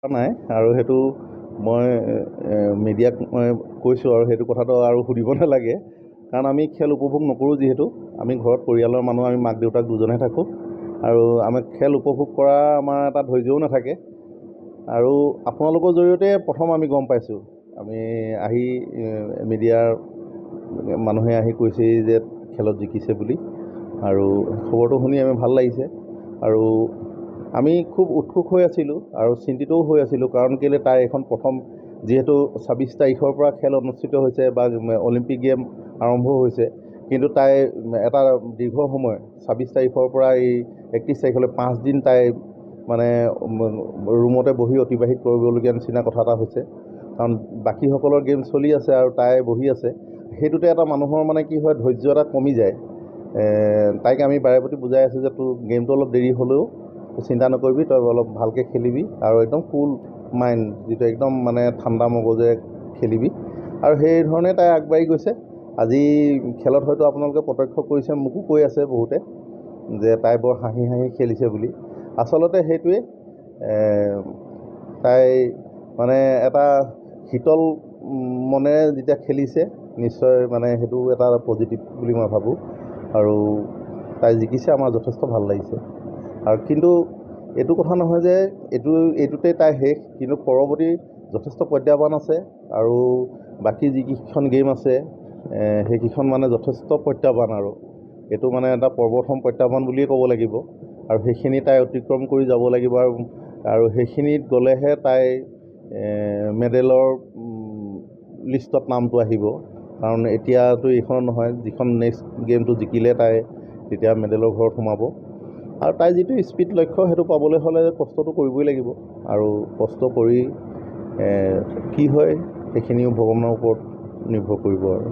নাই আৰু সেইটো মই মিডিয়াক মই কৈছোঁ আৰু সেইটো কথাটো আৰু সুধিব নালাগে কাৰণ আমি খেল উপভোগ নকৰোঁ যিহেতু আমি ঘৰত পৰিয়ালৰ মানুহ আমি মাক দেউতাক দুজনহে থাকোঁ আৰু আমি খেল উপভোগ কৰা আমাৰ এটা ধৈৰ্যও নাথাকে আৰু আপোনালোকৰ জৰিয়তে প্ৰথম আমি গম পাইছোঁ আমি আহি মিডিয়াৰ মানুহে আহি কৈছেই যে খেলত জিকিছে বুলি আৰু খবৰটো শুনি আমি ভাল লাগিছে আৰু আমি খুব উৎসুক হৈ আছিলোঁ আৰু চিন্তিতও হৈ আছিলোঁ কাৰণ কেলৈ তাই এখন প্ৰথম যিহেতু ২৬ তাৰিখৰ পৰা খেল অনুষ্ঠিত হৈছে বা অলিম্পিক গেম আৰম্ভ হৈছে কিন্তু তাই এটা দীৰ্ঘ সময় ২৬ তাৰিখৰ পৰা এই ৩১ তাৰিখলৈ ৫ দিন তাই মানে ৰুমতে বহি অতিবাহিত কৰিবলগীয়া নিচিনা কথা এটা হৈছে কাৰণ বাকীসকলৰ গেম চলি আছে আৰু তাই বহি আছে সেইটোতে এটা মানুহৰ মানে কি হয় ধৈৰ্য এটা কমি যায় তাইক আমি বাৰে প্ৰতি বুজাই আছোঁ যে তোৰ গেমটো অলপ দেৰি হ'লেও চিন্তা নকৰিবি তই অলপ ভালকৈ খেলিবি আৰু একদম কুল মাইণ্ড যিটো একদম মানে ঠাণ্ডা মগজুৰে খেলিবি আৰু সেইধৰণে তাই আগবাঢ়ি গৈছে আজি খেলত হয়তো আপোনালোকে প্ৰত্যক্ষ কৰিছে মোকো কৈ আছে বহুতে যে তাই বৰ হাঁহি হাঁহি খেলিছে বুলি আচলতে সেইটোৱে তাই মানে এটা শীতল মনেৰে যেতিয়া খেলিছে নিশ্চয় মানে সেইটো এটা পজিটিভ বুলি মই ভাবোঁ আৰু তাই জিকিছে আমাৰ যথেষ্ট ভাল লাগিছে আৰু কিন্তু এইটো কথা নহয় যে এইটোতে তাই শেষ কিন্তু পৰৱৰ্তী যথেষ্ট প্ৰত্যাহ্বান আছে আৰু বাকী যিকেইখন গেম আছে সেইকেইখন মানে যথেষ্ট প্ৰত্যাহ্বান আৰু এইটো মানে এটা প্ৰথম প্ৰত্যাহ্বান বুলিয়ে ক'ব লাগিব আৰু সেইখিনি তাই অতিক্ৰম কৰি যাব লাগিব আৰু সেইখিনিত গ'লেহে তাই মেডেলৰ লিষ্টত নামটো আহিব কাৰণ এতিয়াতো এইখন নহয় যিখন নেক্সট গেমটো জিকিলে তাই তেতিয়া মেডেলৰ ঘৰত সোমাব আৰু তাই যিটো স্পীড লক্ষ্য সেইটো পাবলৈ হ'লে কষ্টটো কৰিবই লাগিব আৰু কষ্ট কৰি কি হয় সেইখিনিও ভগৱানৰ ওপৰত নিৰ্ভৰ কৰিব আৰু